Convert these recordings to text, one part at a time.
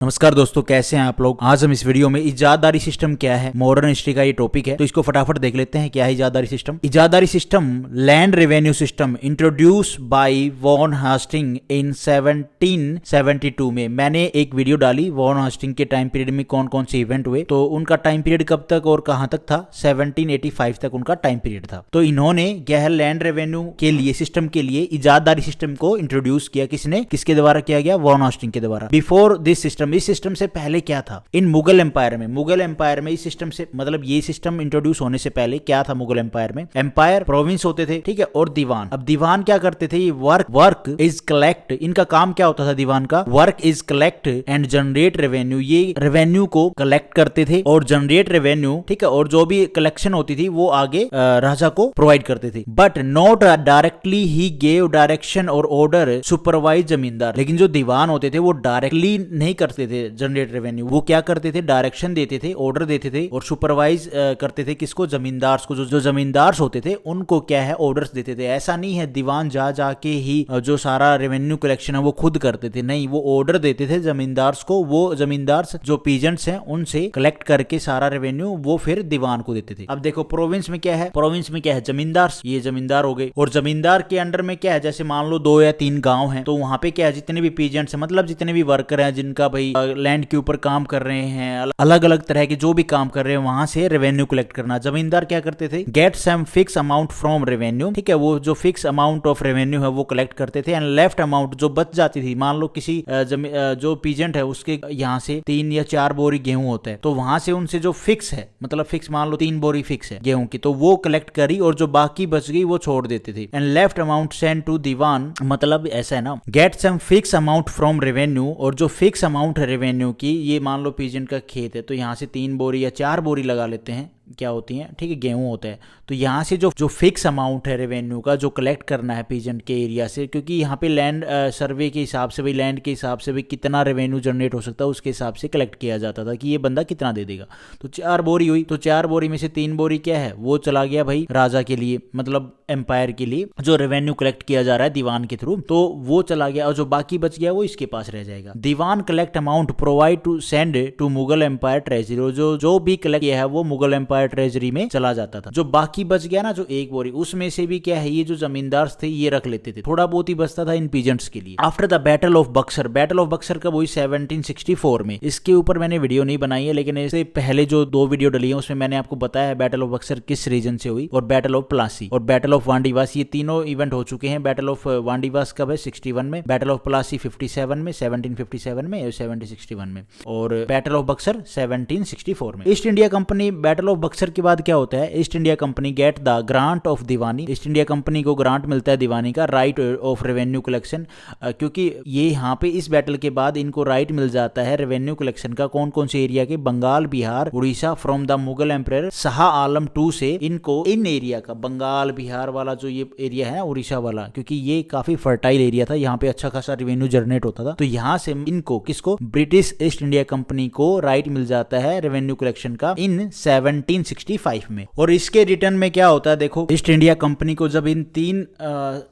नमस्कार दोस्तों, कैसे हैं आप लोग। आज हम इस वीडियो में इजादारी सिस्टम क्या है, मॉडर्न हिस्ट्री का ये टॉपिक है, तो इसको फटाफट देख लेते हैं। क्या है इजादारी सिस्टम? इजादारी system land revenue system introduce by Warren Hasting in 1772 में। मैंने एक वीडियो डाली वॉन हास्टिंग के टाइम पीरियड में कौन कौन से इवेंट हुए, तो उनका टाइम पीरियड कब तक और कहां तक था। 1785 तक उनका टाइम पीरियड था। तो इन्होंने क्या है, लैंड रेवेन्यू के लिए सिस्टम के लिए इजादारी सिस्टम को इंट्रोड्यूस किया। किसने, किसके द्वारा किया गया? वॉन हास्टिंग के द्वारा। बिफोर दिस सिस्टम, इस सिस्टम से पहले क्या था? इन मुगल एम्पायर में, मुगल एम्पायर में इस सिस्टम से मतलब ये सिस्टम इंट्रोड्यूस होने से पहले क्या था? मुगल एम्पायर में एम्पायर प्रोविंस होते थे, ठीक है, और दीवान। अब दीवान क्या करते थे? ये वर्क इज कलेक्ट, इनका काम क्या होता था दीवान का? Work is collect and generate revenue. ये रेवेन्यू को कलेक्ट करते थे और जनरेट रेवेन्यू, ठीक है, और जो भी कलेक्शन होती थी वो आगे राजा को प्रोवाइड करते थे। But not directly he gave direction और ऑर्डर सुपरवाइज जमींदार। लेकिन जो दीवान होते थे वो डायरेक्टली नहीं करते थे जनरेट रेवेन्यू, वो क्या करते थे? डायरेक्शन देते थे, ऑर्डर देते थे और सुपरवाइज करते थे। किसको? जमींदार को। जो जमींदार होते थे उनको क्या है, ऑर्डर्स देते थे। ऐसा नहीं है दीवान जा जाके ही जो सारा रेवेन्यू कलेक्शन है वो खुद करते थे, नहीं, वो ऑर्डर देते थे जमींदार को। वो जमींदार जो पीजेंट्स हैं उनसे कलेक्ट करके सारा रेवेन्यू वो फिर दीवान को देते थे। अब देखो प्रोविंस में क्या है, प्रोविंस में क्या है? जमींदार, ये जमींदार हो गए। और जमींदार के अंडर में क्या है, जैसे मान लो 2 या 3 गांव हैं, तो वहां पे क्या है, जितने भी पीजेंट्स हैं, मतलब जितने भी वर्कर हैं जिनका भाई लैंड के ऊपर काम कर रहे हैं, अलग अलग तरह के जो भी काम कर रहे हैं, वहां से रेवेन्यू कलेक्ट करना। जमींदार क्या करते थे? Get some fix amount from revenue, ठीक है, वो जो फिक्स अमाउंट ऑफ रेवेन्यू है वो कलेक्ट करते थे। एंड लेफ्ट अमाउंट जो बच जाती थी, मान लो किसी जो पीजेंट है उसके यहाँ से 3 या 4 बोरी गेहूं होता है, तो वहां से उनसे जो फिक्स है, मतलब फिक्स मान लो 3 बोरी फिक्स है गेहूं की, तो वो कलेक्ट करी और जो बाकी बच गई वो छोड़ देते थे। And left amount send to diwan, मतलब ऐसा है ना, get some fix amount from revenue, और जो फिक्स अमाउंट है रेवेन्यू की, ये मान लो पीजेंट का खेत है तो यहाँ से 3 बोरी या 4 बोरी लगा लेते हैं, क्या होती हैं, ठीक है, गेहूं होता है, तो यहाँ से जो फिक्स अमाउंट है रेवेन्यू का जो कलेक्ट करना है पीजेंट के एरिया से, क्योंकि यहाँ पे लैंड सर्वे के हिसाब से, भाई लैंड के हिसाब से भाई कितना रेवेन्यू जनरेट हो सकता है उसके हिसाब से कलेक्ट किया जाता था कि ये बंदा कितना दे देगा। तो 4 बोरी हुई, तो 4 बोरी में से 3 बोरी क्या है, वो चला गया भाई राजा के लिए, मतलब एम्पायर के लिए, जो रेवेन्यू कलेक्ट किया जा रहा है दीवान के थ्रू, तो वो चला गया, और जो बाकी बच गया वो इसके पास रह जाएगा। Diwan collect amount provide to send to Mughal empire treasury, जो भी कलेक्ट किया है वो मुगल एम्पायर ट्रेजरी में चला जाता था। जो बाकी बच गया ना, जो 1 बोरी, उसमें से भी क्या है, ये जो जमींदार थे ये रख लेते थे, थोड़ा बहुत ही बचता था इन पीजेंट्स के लिए। After the battle of Buxar, battle of Buxar कब हुई? 1764 में। इसके ऊपर मैंने वीडियो नहीं बनाई है, लेकिन इससे पहले जो 2 वीडियो डली है उसमें मैंने आपको बताया बैटल ऑफ बक्सर किस रीजन से हुई, और बैटल ऑफ प्लासी और बैटल ऑफ वांडीवास, ये तीनों इवेंट हो चुके हैं। बैटल ऑफ वांडीवास कब है? 61 में, बैटल ऑफ प्लासी 57 में, 1757 में, 1761 में, और बैटल ऑफ बक्सर 1764 में। East India company, battle of Buxar के बाद क्या होता है? East India company get the grant of Deewani, east India company को ग्रांट मिलता है दीवानी का, राइट ऑफ रेवेन्यू कलेक्शन, क्योंकि ये यहाँ पे इस बैटल के बाद इनको राइट मिल जाता है रेवेन्यू कलेक्शन का। कौन कौन से एरिया के? Bengal, Bihar, Orissa, from the Mughal empire Shah Alam II से इनको, इन एरिया का, बंगाल बिहार वाला जो ये एरिया है ना, उड़ीसा वाला, क्योंकि ये काफी फर्टाइल एरिया था, यहाँ पे अच्छा खासा रेवेन्यू जनरेट होता था, तो यहाँ से इनको, किसको? ब्रिटिश ईस्ट इंडिया कंपनी को राइट मिल जाता है रेवेन्यू कलेक्शन का इन 1765 में। और इसके रिटर्न में क्या होता है? देखो, ईस्ट इंडिया कंपनी को जब इन 3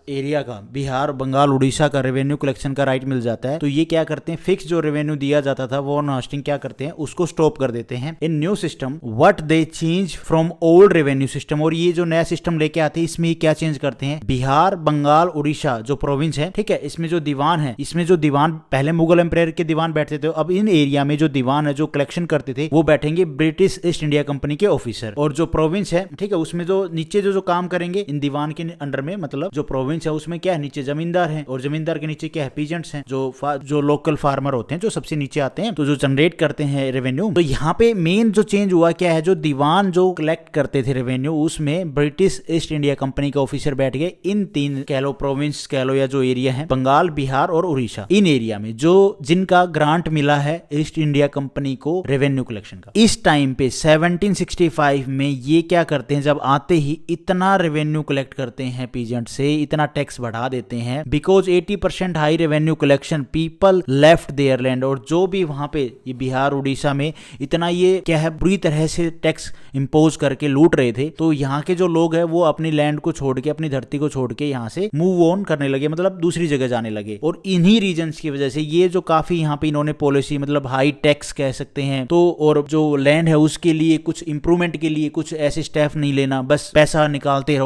एरिया का, बिहार, बंगाल, उड़ीसा का रेवेन्यू कलेक्शन का राइट मिल जाता है, तो ये क्या करते हैं, फिक्स जो रेवेन्यू दिया जाता था वो हास्टिंग क्या करते हैं, उसको स्टॉप कर देते हैं। In new system what they change from old revenue system, और ये जो नया सिस्टम लेके आते हैं इसमें क्या चेंज करते हैं? बिहार, बंगाल, उड़ीसा जो प्रोविंस है, ठीक है, इसमें जो दीवान है, इसमें जो दीवान पहले मुगल एम्पायर के दीवान बैठते थे, अब इन एरिया में जो दीवान है जो कलेक्शन करते थे वो बैठेंगे ब्रिटिश ईस्ट इंडिया कंपनी के ऑफिसर, और जो प्रोविंस है, ठीक है, उसमें जो नीचे जो काम करेंगे इन दीवान के अंडर में, मतलब जो प्रोविंस है उसमें क्या है, नीचे जमींदार हैं, और जमींदार के नीचे क्या है, पीजेंट्स हैं, जो लोकल फार्मर होते हैं, जो सबसे नीचे आते हैं, तो जो जनरेट करते हैं रेवेन्यू। तो यहाँ पे मेन जो चेंज हुआ क्या है, जो दीवान जो कलेक्ट करते थे रेवेन्यू, उसमें ब्रिटिश ईस्ट इंडिया कंपनी के ऑफिसर बैठ गए इन 3 कह लो प्रोविंस कह लो, या जो एरिया है बंगाल, बिहार और उड़ीसा, इन एरिया में जो जिनका ग्रांट मिला है ईस्ट इंडिया कंपनी को रेवेन्यू कलेक्शन का। इस टाइम पे 1765 1965 में ये क्या करते हैं, जब आते ही इतना रेवेन्यू कलेक्ट करते हैं पीजेंट से, इतना टैक्स बढ़ा देते हैं, because 80% high revenue collection, people left there land. और जो भी वहां पे ये बिहार उड़ीसा में इतना ये क्या है बुरी तरह से टैक्स इंपोज करके लूट रहे थे, तो यहाँ के जो लोग हैं वो अपनी लैंड को छोड़ के, अपनी धरती को छोड़ के यहाँ से मूव ऑन करने लगे, मतलब दूसरी जगह जाने लगे। और इन्हीं रीजंस की वजह से ये जो काफी यहाँ पे इन्होंने पॉलिसी, मतलब हाई टैक्स कह सकते हैं, तो और जो लैंड है उसके लिए कुछ इंप्रूवमेंट के लिए कुछ ऐसे स्टेप नहीं लेना, बस पैसा निकालते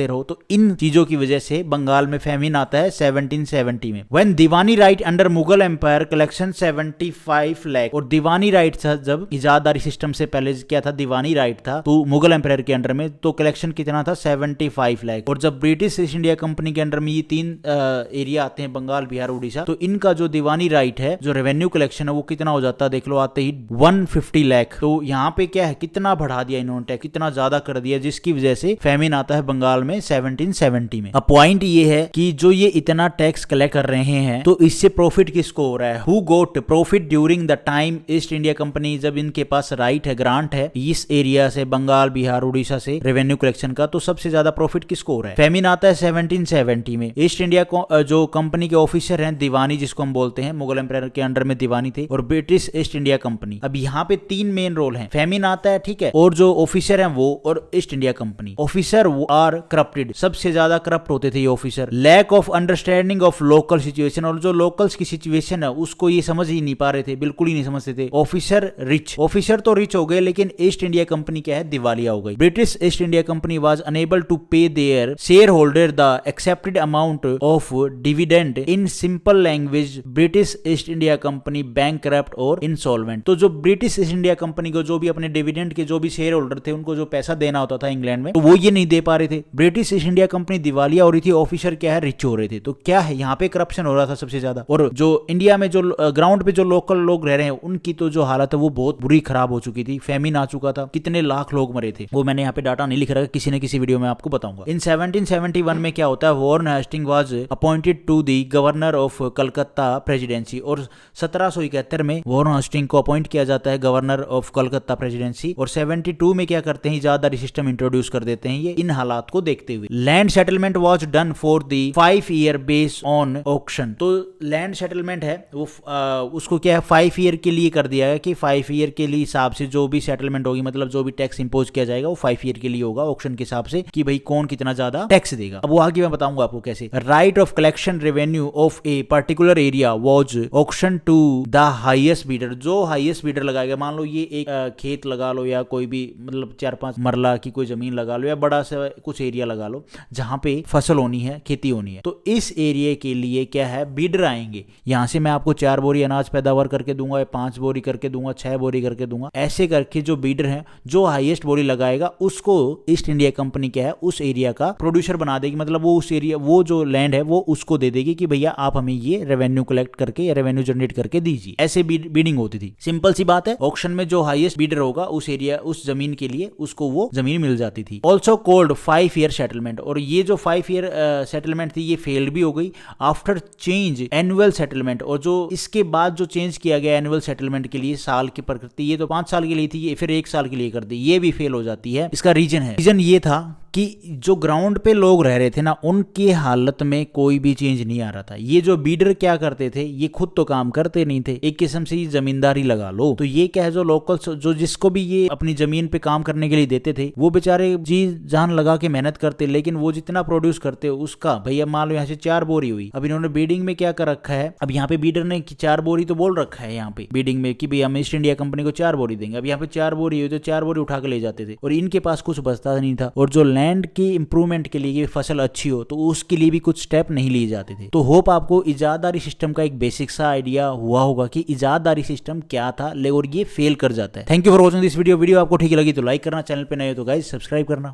रहो। तो इन चीजों की वजह से बंगाल में फैमिन आता है 1770 में। When diwani right under Mughal empire collection 75 lakh. और दीवानी राइट था, जब इजादारी सिस्टम से पहले क्या था, दीवानी राइट था, तो मुगल एम्पायर के अंडर में तो कलेक्शन कितना था, 75 लाख। और जब ब्रिटिश ईस्ट इंडिया कंपनी के अंडर में ये तीन एरिया आते हैं, बंगाल, बिहार, उड़ीसा, तो इनका जो दीवानी राइट है, जो रेवेन्यू कलेक्शन है, वो कितना हो जाता है देख लो, आते ही 150 लाख। तो यहाँ पे क्या है, कितना बढ़ा दिया इन्होंने टैक्स, कितना ज्यादा कर दिया, जिसकी वजह से फेमिन आता है बंगाल में 1770 में। अब पॉइंट ये है कि जो ये इतना टैक्स कलेक्ट कर रहे हैं, तो इससे प्रॉफिट किसको हो रहा है, who got profit during the time east India company, जब इनके पास राइट है, ग्रांट है इस एरिया से, बंगाल, बिहार, उड़ीसा से रेवेन्यू कलेक्शन का, तो सबसे ज्यादा प्रॉफिट किसको हो रहा है, फेमिन आता है 1770 में। ईस्ट इंडिया जो कंपनी के ऑफिसर हैं, दीवानी जिसको हम बोलते हैं, मुगल एम्पायर के अंडर में दीवानी थे, और ब्रिटिश ईस्ट इंडिया कंपनी। अब यहाँ पे तीन मेन रोल हैं, फेमिन आता है, ठीक है, और जो ऑफिसर हैं वो, और east India company. Officer are corrupted, सबसे ज्यादा करप्ट होते थे ये officer. Lack of understanding of local situation, और जो लोकल्स की सिचुएशन है उसको ये समझ ही नहीं पा रहे थे, बिल्कुल ही नहीं समझते थे। ऑफिसर रिच, ऑफिसर तो रिच हो गए, लेकिन ईस्ट इंडिया कंपनी क्या है, दिवालिया हो गई। British East India Company was unable to pay their share holder the accepted amount of dividend. In simple language, British East India Company bankrupt और इंसॉल्वेंट। तो जो ब्रिटिश ईस्ट इंडिया कंपनी को जो भी अपने डिविडेंड के जो भी शेयर होल्डर थे, उनको जो पैसा देना होता था इंग्लैंड में, तो वो ये नहीं दे पा रहे थे। ब्रिटिश ईस्ट इंडिया कंपनी दिवालिया हो रही थी, ऑफिसर क्या है, रिच हो रहे थे। तो क्या है, यहाँ पे करप्शन हो रहा था सबसे ज्यादा। और जो इंडिया में जो ग्राउंड पे जो लोकल लोग रह रहे हैं, उनकी तो जो हालत है वो बहुत बुरी खराब हो चुकी थी, फेमिन आ चुका था, कितने लाख लोग मरे थे, वो मैंने यहाँ पे डाटा नहीं लिख रहा, किसी न किसी वीडियो में आपको बताऊंगा। इन 1771 में क्या होता है, Warren Hasting was appointed to the governor of Calcutta presidency. और 1771 में वॉरेन हेस्टिंग को अपॉइंट किया जाता है गवर्नर ऑफ कलकत्ता प्रेसिडेंसी। और 72 में क्या करते हैं, इजादारी सिस्टम इंट्रोड्यूस कर देते हैं ये इन हालात को देखते हुए। Land settlement was done for the 5 year based on auction. तो लैंड सेटलमेंट है वो उसको क्या है 5 ईयर के लिए कर दिया है, कि 5 ईयर के लिए हिसाब से जो भी सेटलमेंट होगी, मतलब जो भी टैक्स इंपोज किया जाएगा वो 5 ईयर के लिए होगा ऑक्शन के हिसाब से, कि भाई कौन कितना ज्यादा टैक्स देगा। अब वो आगे मैं बताऊंगा आपको कैसे। Right of collection revenue of a particular area was auction to the highest bidder. जो हाईएस्ट बीडर लगाएगा, मान लो ये एक खेत लगा लो, या कोई भी मतलब 4-5 मरला की कोई जमीन लगा लो, या बड़ा सा कुछ एरिया लगा लो जहां पे फसल होनी है, खेती होनी है, तो इस एरिया के लिए क्या है, बीडर आएंगे। यहां से मैं आपको 4 बोरी अनाज पैदावार करके दूंगा, या 5 बोरी करके दूंगा, 6 बोरी करके दूंगा, ऐसे करके जो बीडर है, जो हाईएस्ट बोरी लगाएगा, उसको ईस्ट इंडिया कंपनी क्या है, उस एरिया का प्रोड्यूसर बना देगी। मतलब वो उस एरिया, वो जो लैंड है वो उसको दे देगी कि भैया आप हमें ये रेवेन्यू कलेक्ट करके या रेवेन्यू जनरेट करके दीजिए। ऐसे बीडिंग होती थी, सिंपल सी बात है। ऑक्शन में जो हाईएस्ट बीडर होगा उस एरिया, उस जमीन के लिए, उसको वो जमीन मिल जाती थी। Also called 5 year settlement. और ये जो 5 ईयर सेटलमेंट थी ये फेल्ड भी हो गई आफ्टर चेंज एनुअल सेटलमेंट। और जो इसके बाद जो चेंज किया गया एनुअल सेटलमेंट के लिए साल की प्रकृति, ये तो 5 साल के लिए थी, ये फिर 1 साल के लिए कर दी, ये भी फेल हो जाती है। इसका रीजन ये था कि जो ग्राउंड पे लोग रह रहे थे ना, उनकी हालत में कोई भी चेंज नहीं आ रहा था। ये जो बीडर क्या करते थे, ये खुद तो काम करते नहीं थे, एक किस्म से ये जमींदारी लगा लो। तो ये क्या है, जो लोकल जो जिसको भी ये अपनी जमीन पे काम करने के लिए देते थे, वो बेचारे जी जान लगा के मेहनत करते, लेकिन वो जितना प्रोड्यूस करते उसका, भैया मान लो यहाँ से 4 बोरी हुई, अब इन्होंने बीडिंग में क्या कर रखा है, अब यहाँ पे बीडर ने 4 बोरी तो बोल रखा है यहाँ पे बीडिंग में कि भैया हम ईस्ट इंडिया कंपनी को 4 बोरी देंगे। अब यहाँ पे 4 बोरी हुई तो 4 बोरी उठा के ले जाते थे, और इनके पास कुछ बचता नहीं था। और जो लैंड की इंप्रूवमेंट के लिए कि फसल अच्छी हो, तो उसके लिए भी कुछ स्टेप नहीं लिए जाते थे। तो होप आपको इजादारी सिस्टम का एक बेसिक सा आइडिया हुआ होगा कि इजादारी सिस्टम क्या था, और ये फेल कर जाता है। Thank you for watching this video. Video आपको ठीक लगी तो लाइक करना, चैनल पे नए हो तो गाइस सब्सक्राइब करना।